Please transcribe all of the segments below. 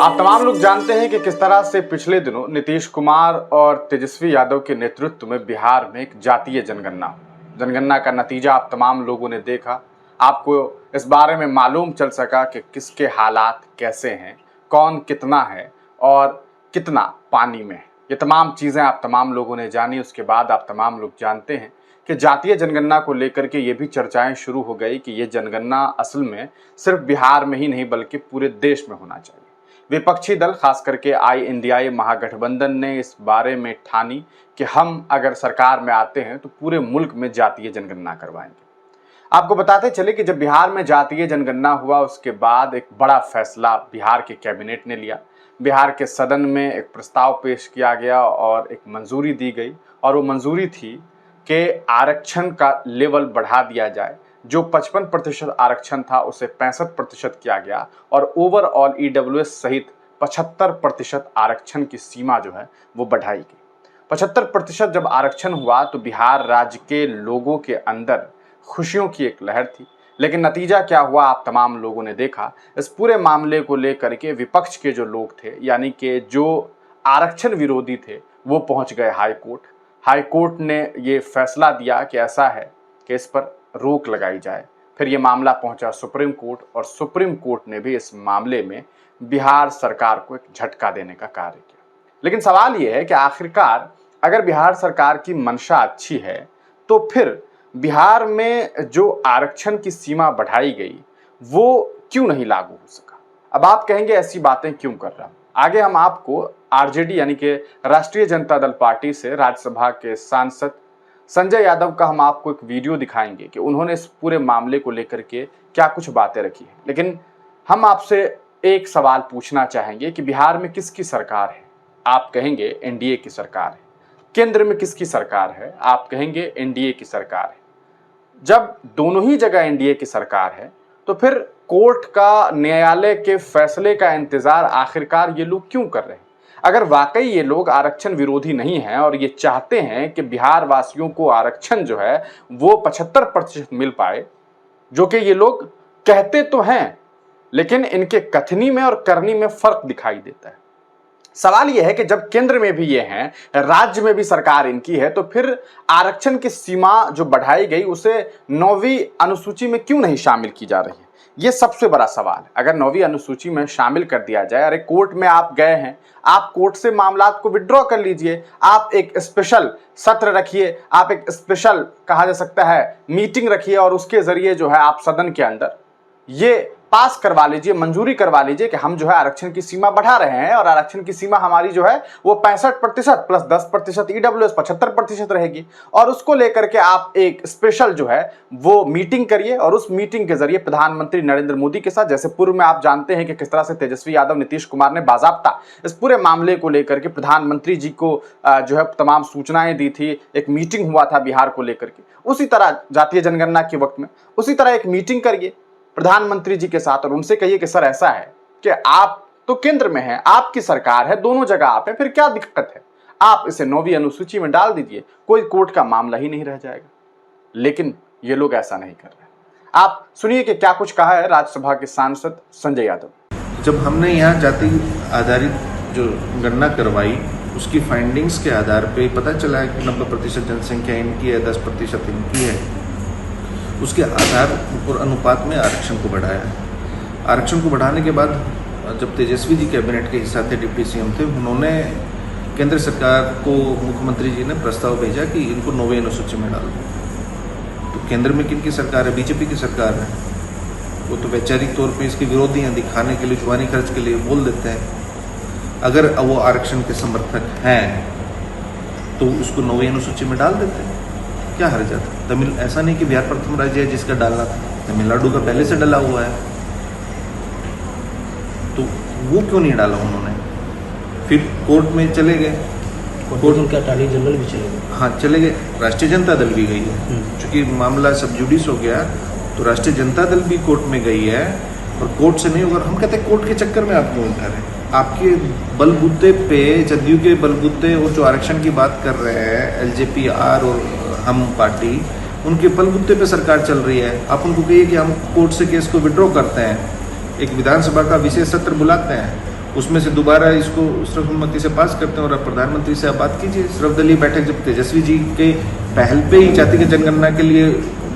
आप तमाम लोग जानते हैं कि किस तरह से पिछले दिनों नीतीश कुमार और तेजस्वी यादव के नेतृत्व में बिहार में एक जातीय जनगणना का नतीजा आप तमाम लोगों ने देखा। आपको इस बारे में मालूम चल सका कि किसके हालात कैसे हैं, कौन कितना है और कितना पानी में है। ये तमाम चीज़ें आप तमाम लोगों ने जानी। उसके बाद आप तमाम लोग जानते हैं कि जातीय जनगणना को लेकर के ये भी चर्चाएं शुरू हो गई कि ये जनगणना असल में सिर्फ बिहार में ही नहीं बल्कि पूरे देश में होना चाहिए। विपक्षी दल खास करके INDI महागठबंधन ने इस बारे में ठानी कि हम अगर सरकार में आते हैं तो पूरे मुल्क में जातीय जनगणना करवाएंगे। आपको बताते चले कि जब बिहार में जातीय जनगणना हुआ उसके बाद एक बड़ा फैसला बिहार के कैबिनेट ने लिया। बिहार के सदन में एक प्रस्ताव पेश किया गया और एक मंजूरी दी गई और वो मंजूरी थी कि आरक्षण का लेवल बढ़ा दिया जाए। जो 55% आरक्षण था उसे 65% किया गया और ओवरऑल EWS सहित 75% आरक्षण की सीमा जो है वो बढ़ाई गई। 75% जब आरक्षण हुआ तो बिहार राज्य के लोगों के अंदर खुशियों की एक लहर थी। लेकिन नतीजा क्या हुआ आप तमाम लोगों ने देखा। इस पूरे मामले को लेकर के विपक्ष के जो लोग थे यानी कि जो आरक्षण विरोधी थे वो पहुंच गए हाई कोर्ट ने ये फैसला दिया कि ऐसा है कि इस पर रोक लगाई जाए। फिर ये मामला पहुंचा सुप्रीम कोर्ट और सुप्रीम कोर्ट ने भी इस मामले में बिहार सरकार को एक झटका देने का कार्य किया। लेकिन सवाल ये है कि आखिरकार अगर बिहार सरकार की मंशा अच्छी है तो फिर बिहार में जो आरक्षण की सीमा बढ़ाई गई वो क्यों नहीं लागू हो सका। अब आप कहेंगे ऐसी बातें क्यों कर रहा हूं। आगे हम आपको RJD यानी कि राष्ट्रीय जनता दल पार्टी से राज्यसभा के सांसद संजय यादव का हम आपको एक वीडियो दिखाएंगे कि उन्होंने इस पूरे मामले को लेकर के क्या कुछ बातें रखी हैं। लेकिन हम आपसे एक सवाल पूछना चाहेंगे कि बिहार में किसकी सरकार है। आप कहेंगे NDA की सरकार है। केंद्र में किसकी सरकार है। आप कहेंगे NDA की सरकार है। जब दोनों ही जगह NDA की सरकार है तो फिर कोर्ट का, न्यायालय के फैसले का इंतजार आखिरकार ये लोग क्यों कर रहे हैं। अगर वाकई ये लोग आरक्षण विरोधी नहीं हैं और ये चाहते हैं कि बिहार वासियों को आरक्षण जो है वो 75% मिल पाए, जो कि ये लोग कहते तो हैं लेकिन इनके कथनी में और करनी में फर्क दिखाई देता है। सवाल यह है कि जब केंद्र में भी ये हैं, राज्य में भी सरकार इनकी है, तो फिर आरक्षण की सीमा जो बढ़ाई गई उसे 9वीं अनुसूची में क्यों नहीं शामिल की जा रही है। ये सबसे बड़ा सवाल है। अगर 9वीं अनुसूची में शामिल कर दिया जाए, अरे कोर्ट में आप गए हैं, आप कोर्ट से मामलात को विड्रॉ कर लीजिए, आप एक स्पेशल सत्र रखिए, आप एक स्पेशल कहा जा सकता है मीटिंग रखिए और उसके जरिए जो है आप सदन के अंदर ये पास करवा लीजिए, मंजूरी करवा लीजिए कि हम जो है आरक्षण की सीमा बढ़ा रहे हैं और आरक्षण की सीमा हमारी जो है वो 65% प्लस 10% EWS 75% रहेगी। और उसको लेकर के आप एक स्पेशल जो है वो मीटिंग करिए और उस मीटिंग के जरिए प्रधानमंत्री नरेंद्र मोदी के साथ, जैसे पूर्व में आप जानते हैं कि किस तरह से तेजस्वी यादव, नीतीश कुमार ने बाजाबता इस पूरे मामले को लेकर के प्रधानमंत्री जी को जो है तमाम सूचनाएं दी थी, एक मीटिंग हुआ था बिहार को लेकर के। उसी तरह जातीय जनगणना के वक्त में उसी तरह एक मीटिंग करिए प्रधानमंत्री जी के साथ और उनसे कहिए कि सर ऐसा है कि आप तो केंद्र में हैं, आपकी सरकार है, दोनों जगह आप हैं, फिर क्या दिक्कत है, आप इसे 9वीं अनुसूची में डाल दीजिए, कोई कोर्ट का मामला ही नहीं रह जाएगा। लेकिन ये लोग ऐसा नहीं कर रहे। आप सुनिए कि क्या कुछ कहा है राज्यसभा के सांसद संजय यादव। जब हमने यहाँ जाति आधारित जो गणना करवाई उसकी फाइंडिंग्स के आधार पर पता चला है कि 90% जनसंख्या इनकी है, 10% इनकी है, उसके आधार और अनुपात में आरक्षण को बढ़ाया। आरक्षण को बढ़ाने के बाद जब तेजस्वी जी कैबिनेट के हिस्सा थे, डिप्टी CM थे, उन्होंने केंद्र सरकार को, मुख्यमंत्री जी ने प्रस्ताव भेजा कि इनको 9वीं अनुसूची में डाल दो। तो केंद्र में किनकी सरकार है? BJP की सरकार है। वो तो वैचारिक तौर पे इसके विरोधी हैं, दिखाने के लिए, जुबानी खर्च के लिए बोल देते हैं। अगर वो आरक्षण के समर्थक हैं तो उसको 9वीं अनुसूची में डाल देते हैं, क्या हर्ज आता। तमिल ऐसा नहीं कि बिहार प्रथम राज्य है जिसका डालना था, तमिलनाडु का पहले से डला हुआ है, तो वो क्यों नहीं डाला उन्होंने। फिर कोर्ट में चले गए, कोर्ट उनके अटॉर्नी जनरल भी चले गए। हाँ चले गए, राष्ट्रीय जनता दल भी गई है। चूंकि मामला सब जुडिस हो गया तो राष्ट्रीय जनता दल भी कोर्ट में गई है और कोर्ट से नहीं होगा। हम कहते हैं कोर्ट के चक्कर में आप क्यों उठा रहे हैं। आपके बलबूते पे, जदयू के बलबूते और जो आरक्षण की बात कर रहे हैं LJP-R और हम पार्टी, उनके बलबूते पे सरकार चल रही है। आप उनको कहिए कि हम कोर्ट से केस को विड्रॉ करते हैं, एक विधानसभा का विशेष सत्र बुलाते हैं उसमें से दोबारा इसको सर्वसम्मति से पास करते हैं और अब प्रधानमंत्री से आप बात कीजिए। सर्वदलीय बैठक जब तेजस्वी जी के पहल पे ही जातिगत जनगणना के लिए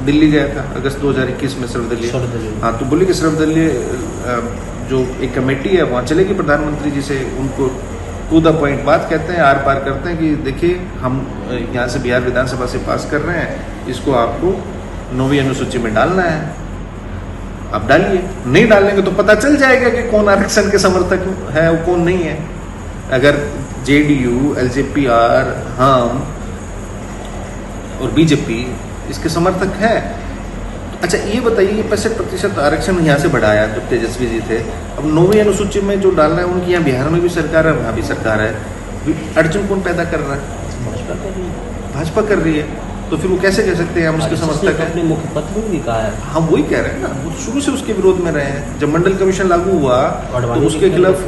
दिल्ली गया था अगस्त 2021 में सर्वदलीय, हाँ, तो बोले कि सर्वदलीय जो एक कमेटी है वहाँ चलेगी प्रधानमंत्री जी से, उनको टू द पॉइंट बात कहते हैं, आर पार करते हैं कि देखिए हम यहाँ से बिहार विधानसभा से पास कर रहे हैं, इसको आपको 9वीं अनुसूची में डालना है, आप डालिए। नहीं डालेंगे तो पता चल जाएगा कि कौन आरक्षण के समर्थक है और कौन नहीं है। अगर जेडीयू, एलजेपीआर, हम और बीजेपी इसके समर्थक है। अच्छा ये बताइए, 65% आरक्षण यहाँ से बढ़ाया जब तेजस्वी जी थे, अब 9वीं अनुसूची में जो डालना है उनकी यहाँ बिहार में भी सरकार है, वहाँ भी सरकार है, अड़चन कौन पैदा कर रहा है? भाजपा कर रही है। तो फिर वो कैसे कह सकते हैं हम उसके समर्थक हैं? अपने मुखपत्र में भी कहा है। हम वही कह रहे हैं ना, वो शुरू से उसके विरोध में रहे हैं। जब मंडल कमीशन लागू हुआ तो उसके खिलाफ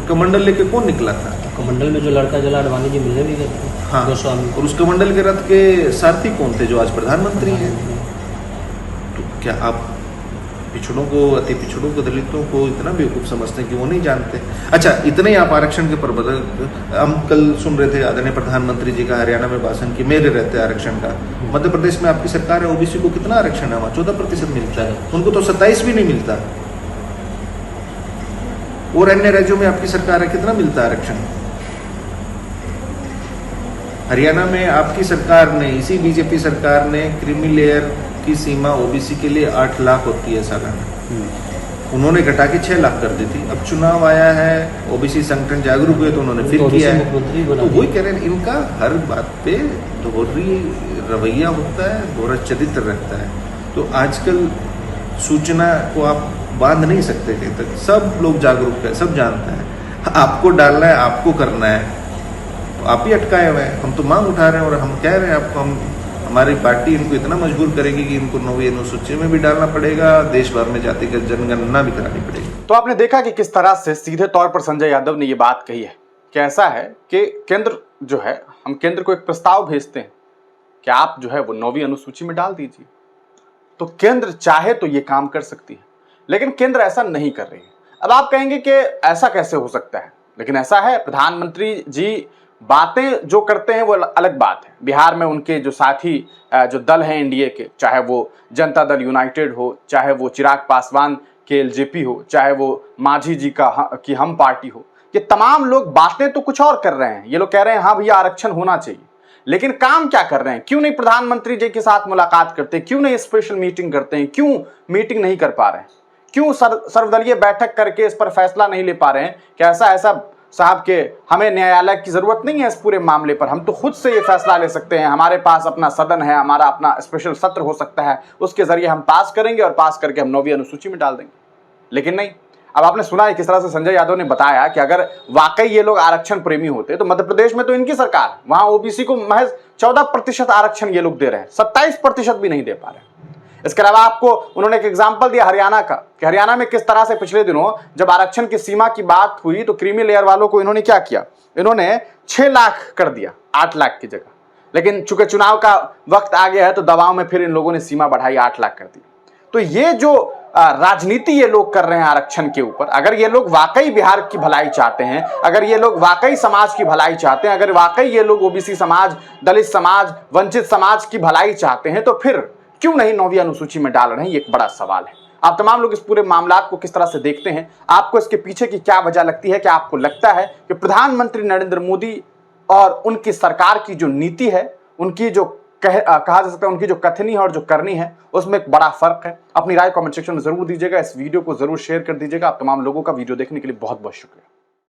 कमंडल लेके कौन निकला था? कमंडल में जो लड़का जला अडवाणी जी मिलने भी गए थे। हाँ, गोस्वामी। और उस कमंडल के रथ के सारथी कौन थे जो आज प्रधानमंत्री हैं? तो क्या आप पिछड़ों को, अति पिछड़ों को, दलितों को इतना बेवकूफ़ समझते हैं कि वो नहीं जानते? अच्छा, इतने ही आप आरक्षण के प्रबंधक, हम कल सुन रहे थे आदरणीय प्रधानमंत्री जी का हरियाणा में भाषण कि मेरे रहते आरक्षण का। मध्य प्रदेश में आपकी सरकार है, ओबीसी को कितना आरक्षण है? वहाँ 14% मिलता है, उनको तो 27 भी नहीं मिलता। और अन्य राज्यों में आपकी सरकार है, कितना मिलता है आरक्षण? हरियाणा में आपकी सरकार ने, इसी बीजेपी सरकार ने क्रीमी लेयर की सीमा ओबीसी के लिए 8 लाख होती है सालाना, उन्होंने घटा के 6 लाख कर दी थी। अब चुनाव आया है, ओबीसी संगठन जागरूक हुए तो उन्होंने फिर किया है। तो वही कह रहे हैं, इनका हर बात पे दोहरी रवैया होता है, दोहरा चरित्र रहता है। तो आजकल सूचना को आप बांध नहीं सकते कहीं तक, सब लोग जागरूक है, सब जानता है। आपको डालना है, आपको करना है, तो आप ही अटकाए हुए हैं। हम तो मांग उठा रहे हैं और हम कह रहे हैं आपको, हमारी पार्टी इनको इतना मजबूर करेगी कि इनको 9वीं अनुसूची में भी डालना पड़ेगा, देश भर में जातिगत जनगणना भी करानी पड़ेगी। तो आपने देखा कि किस तरह से सीधे तौर पर संजय यादव ने ये बात कही है कि ऐसा है कि केंद्र जो है, हम केंद्र को एक प्रस्ताव भेजते हैं कि आप जो है वो 9वीं अनुसूची में डाल दीजिए, तो केंद्र चाहे तो ये काम कर सकती है, लेकिन केंद्र ऐसा नहीं कर रही है। अब आप कहेंगे कि ऐसा कैसे हो सकता है, लेकिन ऐसा है। प्रधानमंत्री जी बातें जो करते हैं वो अलग बात है। बिहार में उनके जो साथी जो दल हैं एनडीए के, चाहे वो जनता दल यूनाइटेड हो, चाहे वो चिराग पासवान के एलजेपी हो, चाहे वो मांझी जी की हम पार्टी हो, ये तमाम लोग बातें तो कुछ और कर रहे हैं। ये लोग कह रहे हैं हाँ भैया आरक्षण होना चाहिए, लेकिन काम क्या कर रहे हैं? क्यों नहीं प्रधानमंत्री जी के साथ मुलाकात करते? क्यों नहीं स्पेशल मीटिंग करते हैं? क्यों मीटिंग नहीं कर पा रहे हैं? क्यों सर्वदलीय बैठक करके इस पर फैसला नहीं ले पा रहे हैं कि ऐसा साहब के हमें न्यायालय की जरूरत नहीं है इस पूरे मामले पर, हम तो खुद से ये फैसला ले सकते हैं, हमारे पास अपना सदन है, हमारा अपना स्पेशल सत्र हो सकता है, उसके जरिए हम पास करेंगे और पास करके हम 9वीं अनुसूची में डाल देंगे। लेकिन नहीं। अब आपने सुना है किस तरह से संजय यादव ने बताया कि अगर वाकई ये लोग आरक्षण प्रेमी होते तो मध्य प्रदेश में तो इनकी सरकार, वहां ओबीसी को महज 14% आरक्षण ये लोग दे रहे हैं, 27% भी नहीं दे पा रहे। इसके अलावा आपको उन्होंने एक एग्जाम्पल दिया हरियाणा का, कि हरियाणा में किस तरह से पिछले दिनों जब आरक्षण की सीमा की बात हुई तो क्रीमी लेयर वालों को इन्होंने क्या किया, इन्होंने 6 लाख कर दिया 8 लाख की जगह। लेकिन चूंकि चुनाव का वक्त आ गया है तो दबाव में फिर इन लोगों ने सीमा बढ़ाई, 8 लाख कर दी। तो ये जो राजनीति ये लोग कर रहे हैं आरक्षण के ऊपर, अगर ये लोग वाकई बिहार की भलाई चाहते हैं, अगर ये लोग वाकई समाज की भलाई चाहते हैं, अगर वाकई ये लोग ओबीसी समाज, दलित समाज, वंचित समाज की भलाई चाहते हैं, तो फिर क्यों नहीं 9वीं अनुसूची में डाल रहे हैं? ये एक बड़ा सवाल है। आप तमाम लोग इस पूरे मामला को किस तरह से देखते हैं? आपको इसके पीछे की क्या वजह लगती है? क्या आपको लगता है कि प्रधानमंत्री नरेंद्र मोदी और उनकी सरकार की जो नीति है, उनकी जो कहा जा सकता है उनकी जो कथनी है और जो करनी है, उसमें एक बड़ा फर्क है? अपनी राय कमेंट सेक्शन में जरूर दीजिएगा, इस वीडियो को जरूर शेयर कर दीजिएगा। आप तमाम लोगों का वीडियो देखने के लिए बहुत बहुत शुक्रिया।